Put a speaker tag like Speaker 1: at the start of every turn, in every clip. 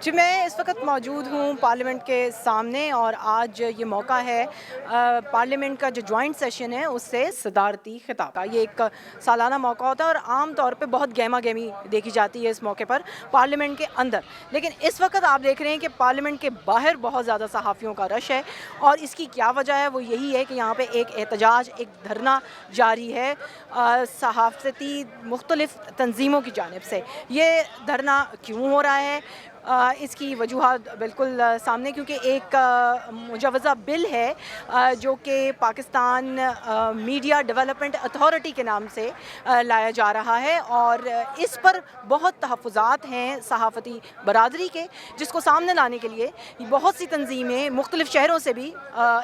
Speaker 1: जी, मैं इस वक्त मौजूद हूँ पार्लियामेंट के सामने और आज ये मौका है पार्लियामेंट का जो जॉइंट सेशन है उससे सदारती खिताब का। ये एक सालाना मौका होता है और आम तौर पे बहुत गहमा गहमी देखी जाती है इस मौके पर पार्लियामेंट के अंदर। लेकिन इस वक्त आप देख रहे हैं कि पार्लियामेंट के बाहर बहुत ज़्यादा सहाफ़ियों का रश है और इसकी क्या वजह है, वो यही है कि यहाँ पर एक एहतजाज, एक धरना जारी है सहाफ़ती मुख्तलिफ़ तंजीमों की जानिब से। ये धरना क्यों हो रहा है, इसकी वजूहात बिल्कुल सामने, क्योंकि एक मुजवज़ा बिल है जो कि पाकिस्तान मीडिया डेवलपमेंट अथॉरिटी के नाम से लाया जा रहा है और इस पर बहुत तहफ़्फ़ुज़ात हैं सहाफ़ती बरादरी के, जिसको सामने लाने के लिए बहुत सी तंजीमें मुख्तलिफ़ शहरों से भी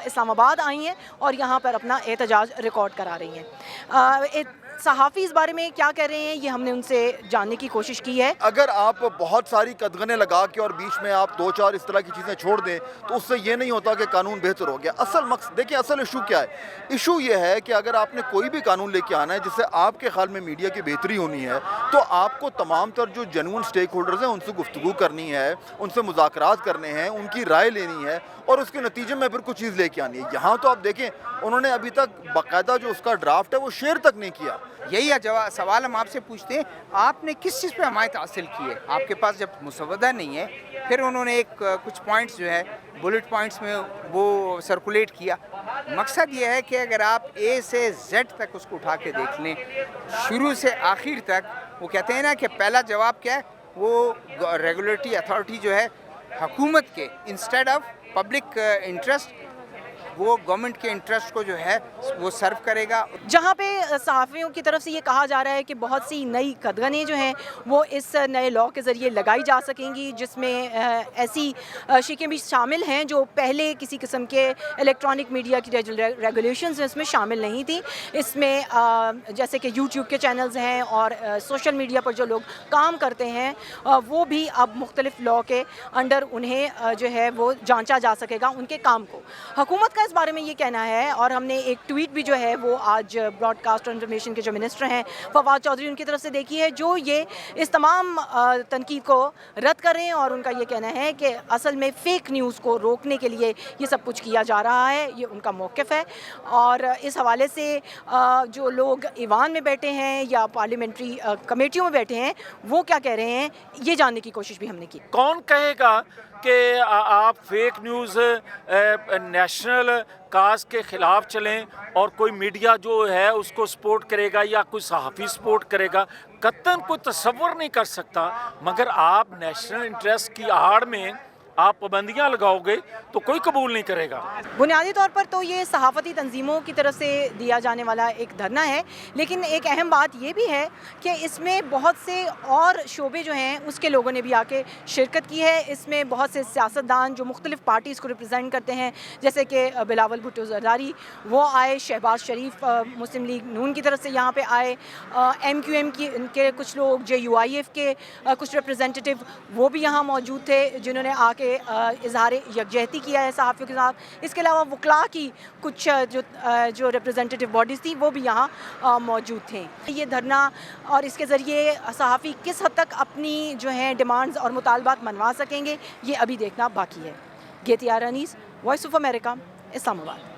Speaker 1: इस्लामाबाद आई हैं और यहाँ पर अपना एहतजाज रिकॉर्ड करा रही हैं। सहाफ़ी इस बारे में क्या कह रहे हैं, ये हमने उनसे जानने की कोशिश की है।
Speaker 2: अगर आप बहुत सारी कदगने लगा के और बीच में आप दो चार इस तरह की चीज़ें छोड़ दें तो उससे ये नहीं होता कि कानून बेहतर हो गया। असल मकसद देखिए, असल इशू क्या है? इशू ये है कि अगर आपने कोई भी कानून लेके आना है जिससे आपके ख्याल में मीडिया की बेहतरी होनी है, तो आपको तमाम तर जो जेन्युइन स्टेक होल्डर्स हैं उनसे गुफ्तगू करनी है, उनसे मुज़ाकरात करने हैं, उनकी राय लेनी है और उसके नतीजे में फिर कुछ चीज़ लेके आनी है। यहाँ तो आप देखें, उन्होंने अभी तक बाकायदा जो उसका ड्राफ्ट है वो शेयर तक नहीं किया।
Speaker 3: यही सवाल हम आपसे पूछते हैं, आपने किस चीज़ पे हमायत हासिल की है? आपके पास जब मुसवदा नहीं है, फिर उन्होंने कुछ पॉइंट्स जो है बुलेट पॉइंट्स में वो सर्कुलेट किया। मकसद ये है कि अगर आप ए से जेड तक उसको उठा के देख लें, शुरू से आखिर तक, वो कहते हैं ना कि पहला जवाब क्या है, वो रेगुलेटरी अथॉरिटी जो है हुकूमत के इंस्टेड ऑफ पब्लिक इंटरेस्ट, वो गवर्नमेंट के इंटरेस्ट को जो है वो सर्व करेगा।
Speaker 1: जहाँ पे सहाफ़ियों की तरफ से ये कहा जा रहा है कि बहुत सी नई कदगनें जो हैं वो इस नए लॉ के ज़रिए लगाई जा सकेंगी, जिसमें ऐसी शिकें भी शामिल हैं जो पहले किसी किस्म के इलेक्ट्रॉनिक मीडिया की रेगुलेशंस इसमें शामिल नहीं थी। इसमें जैसे कि यूट्यूब के चैनल्स हैं और सोशल मीडिया पर जो लोग काम करते हैं वो भी अब मुख्तलिफ लॉ के अंडर उन्हें जो है वो जांचा जा सकेगा उनके काम को। हुकूमत का इस बारे में ये कहना है और हमने एक ट्वीट भी जो है वो आज ब्रॉडकास्ट और इंफॉर्मेशन के जो मिनिस्टर हैं फवाद चौधरी, उनकी तरफ से देखी है, जो ये इस तमाम तनकीद को रद्द कर रहे हैं और उनका ये कहना है कि असल में फ़ेक न्यूज़ को रोकने के लिए ये सब कुछ किया जा रहा है। ये उनका मौक़िफ़ है और इस हवाले से जो लोग ईवान में बैठे हैं या पार्लियामेंट्री कमेटियों में बैठे हैं वो क्या कह रहे हैं, ये जानने की कोशिश भी हमने की।
Speaker 4: कौन कहेगा कि आप फेक न्यूज़ नेशनल काज के ख़िलाफ़ चलें और कोई मीडिया जो है उसको सपोर्ट करेगा या कोई सहाफ़ी सपोर्ट करेगा? कतई कोई तसव्वुर नहीं कर सकता। मगर आप नेशनल इंटरेस्ट की आड़ में आप पाबंदियाँ लगाओगे तो कोई कबूल नहीं करेगा।
Speaker 1: बुनियादी तौर पर तो ये सहाफ़ती तंजीमों की तरफ से दिया जाने वाला एक धरना है, लेकिन एक अहम बात ये भी है कि इसमें बहुत से और शोबे जो हैं उसके लोगों ने भी आके शिरकत की है। इसमें बहुत से सियासतदान जो मुख्तलिफ़ पार्टीज़ को रिप्रेजेंट करते हैं, जैसे कि बिलावल भुट्टो ज़रदारी वो आए, शहबाज शरीफ मुस्लिम लीग नून की तरफ से यहाँ पर आए, MQM के कुछ लोग, JUIF के कुछ रिप्रेजेंटेटिव वो भी यहाँ मौजूद थे जिन्होंने आके इजहार यकजहती किया है सहाफ़ियों के साथ। इसके अलावा वकला की कुछ जो रिप्रेजेंटेटिव बॉडीज़ थी वो भी यहाँ मौजूद थे। ये धरना और इसके ज़रिए सहाफ़ी किस हद तक अपनी जो हैं डिमांड्स और मुतालबात मनवा सकेंगे, ये अभी देखना बाकी है। Getiara Anis, voice of America, Islamabad.